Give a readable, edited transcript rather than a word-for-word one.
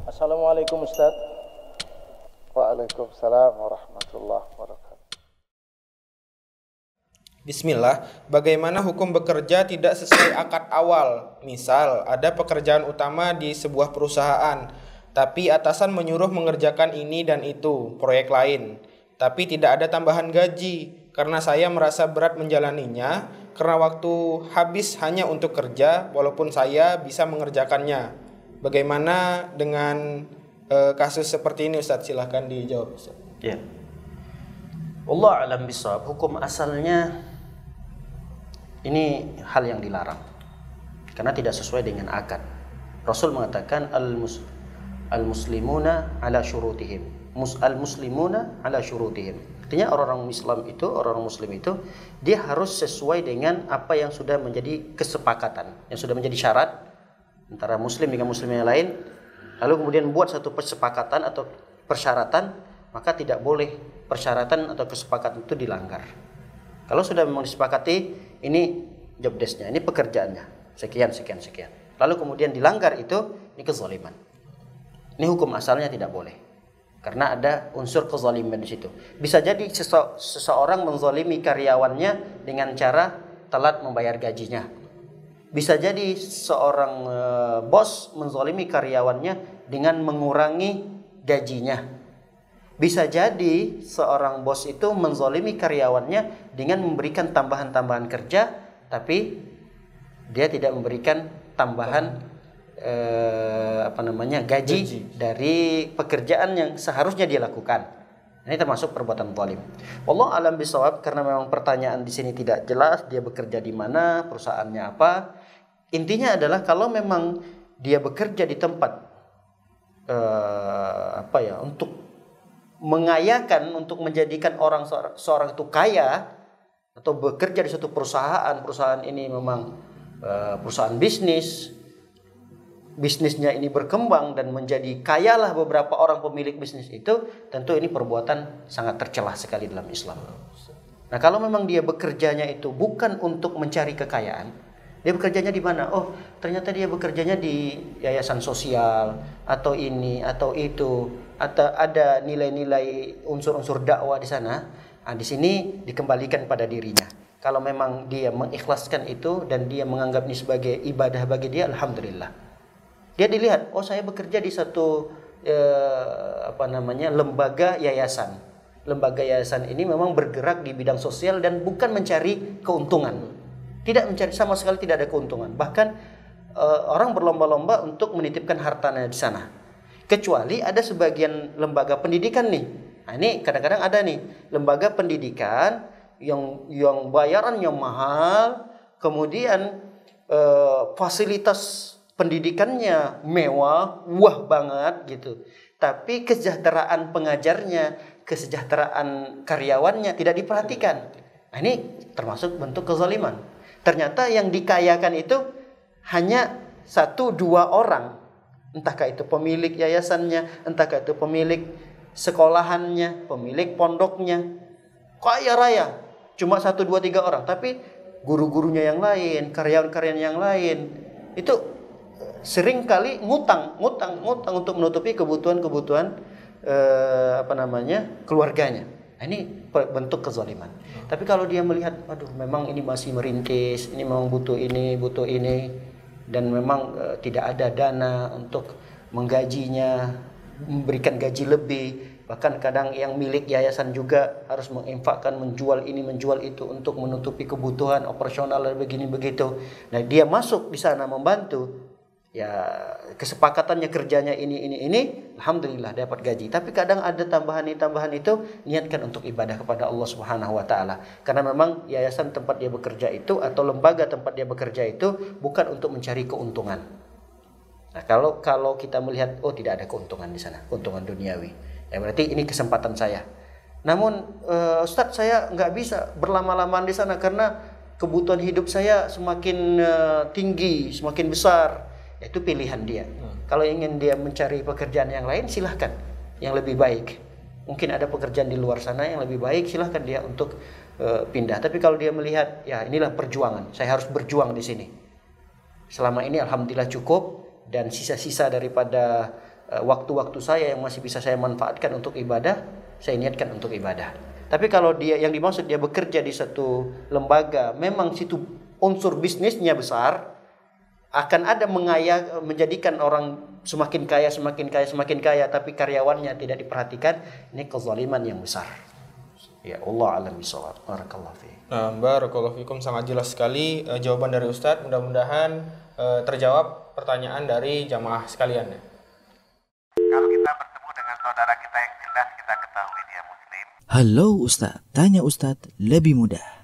Assalamualaikum Ustaz. Waalaikumsalam warahmatullahi wabarakatuh. Bismillah, bagaimana hukum bekerja tidak sesuai akad awal? Misal, ada pekerjaan utama di sebuah perusahaan, tapi atasan menyuruh mengerjakan ini dan itu, proyek lain. Tapi tidak ada tambahan gaji, karena saya merasa berat menjalaninya, karena waktu habis hanya untuk kerja, walaupun saya bisa mengerjakannya. Bagaimana dengan kasus seperti ini, Ustadz? Silahkan dijawab, Ustadz. Ya. Allah alam bisawab, hukum asalnya ini hal yang dilarang karena tidak sesuai dengan akad. Rasul mengatakan al-muslimuna ala syurutihim. Al-muslimuna ala syurutihim. Artinya orang-orang muslim itu dia harus sesuai dengan apa yang sudah menjadi kesepakatan, yang sudah menjadi syarat antara muslim dengan muslim yang lain. Lalu kemudian buat satu kesepakatan atau persyaratan, maka tidak boleh persyaratan atau kesepakatan itu dilanggar. Kalau sudah memang disepakati, ini job desk-nya, ini pekerjaannya, sekian. Lalu kemudian dilanggar itu, ini kezaliman. Ini hukum asalnya tidak boleh. Karena ada unsur kezaliman di situ. Bisa jadi seseorang menzalimi karyawannya dengan cara telat membayar gajinya. Bisa jadi seorang bos menzalimi karyawannya dengan mengurangi gajinya. Bisa jadi seorang bos itu menzalimi karyawannya dengan memberikan tambahan-tambahan kerja, tapi dia tidak memberikan tambahan gaji dari pekerjaan yang seharusnya dia lakukan. Ini termasuk perbuatan zalim. Wallahu alam bisawab, karena memang pertanyaan di sini tidak jelas, dia bekerja di mana, perusahaannya apa. Intinya adalah kalau memang dia bekerja di tempat untuk mengayakan, untuk menjadikan seorang itu kaya, atau bekerja di suatu perusahaan ini memang perusahaan bisnisnya ini berkembang dan menjadi kayalah beberapa orang pemilik bisnis itu, tentu ini perbuatan sangat tercela sekali dalam Islam. Nah, kalau memang dia bekerjanya itu bukan untuk mencari kekayaan, dia bekerjanya di mana? Oh, ternyata dia bekerjanya di yayasan sosial atau ini atau itu, atau ada nilai-nilai unsur-unsur dakwah di sana. Nah, di sini dikembalikan pada dirinya. Kalau memang dia mengikhlaskan itu dan dia menganggap ini sebagai ibadah bagi dia, alhamdulillah. Dia dilihat, oh saya bekerja di satu lembaga yayasan. Lembaga yayasan ini memang bergerak di bidang sosial dan bukan mencari keuntungan. Tidak mencari, sama sekali tidak ada keuntungan. Bahkan orang berlomba-lomba untuk menitipkan hartanya di sana. Kecuali ada sebagian lembaga pendidikan nih. Nah, ini kadang-kadang ada nih lembaga pendidikan yang bayarannya mahal, kemudian fasilitas pendidikannya mewah, wah banget gitu. Tapi kesejahteraan pengajarnya, kesejahteraan karyawannya tidak diperhatikan. Nah, ini termasuk bentuk kezaliman. Ternyata yang dikayakan itu hanya 1-2 orang. Entahkah itu pemilik yayasannya, entahkah itu pemilik sekolahannya, pemilik pondoknya. Kaya raya, cuma 1-2-3 orang. Tapi guru-gurunya yang lain, karyawan-karyawan yang lain, itu sering kali ngutang untuk menutupi kebutuhan keluarganya. Nah, ini bentuk kezaliman. Tapi kalau dia melihat, aduh memang ini masih merintis, ini memang butuh ini, dan memang tidak ada dana untuk menggajinya, memberikan gaji lebih, bahkan kadang yang milik yayasan juga harus menginfakkan, menjual ini, menjual itu untuk menutupi kebutuhan operasional dan begini begitu. Nah, dia masuk di sana membantu. Ya, kesepakatannya kerjanya ini, alhamdulillah dapat gaji. Tapi kadang ada tambahan itu niatkan untuk ibadah kepada Allah Subhanahu wa taala. Karena memang yayasan tempat dia bekerja itu atau lembaga tempat dia bekerja itu bukan untuk mencari keuntungan. Nah, kalau kita melihat tidak ada keuntungan di sana, keuntungan duniawi, ya berarti ini kesempatan saya. Namun Ustadz, saya nggak bisa berlama-lama di sana karena kebutuhan hidup saya semakin tinggi, semakin besar. Itu pilihan dia. Kalau ingin dia mencari pekerjaan yang lain, silahkan, yang lebih baik. Mungkin ada pekerjaan di luar sana yang lebih baik, silahkan dia untuk pindah. Tapi kalau dia melihat, ya inilah perjuangan, saya harus berjuang di sini. Selama ini alhamdulillah cukup, dan sisa-sisa daripada waktu-waktu saya yang masih bisa saya manfaatkan untuk ibadah, saya niatkan untuk ibadah. Tapi kalau dia yang dimaksud dia bekerja di satu lembaga, memang situ unsur bisnisnya besar, akan ada menjadikan orang semakin kaya, semakin kaya, semakin kaya, tapi karyawannya tidak diperhatikan. Ini kezaliman yang besar. Ya Allah alam bisawab. Barakallahu fiik. Nah, barakallahu fikum, sangat jelas sekali jawaban dari Ustadz. Mudah-mudahan terjawab pertanyaan dari jamaah sekalian ya. Kalau kita bertemu dengan saudara kita yang jelas kita ketahui dia muslim. Halo Ustadz, tanya Ustadz lebih mudah.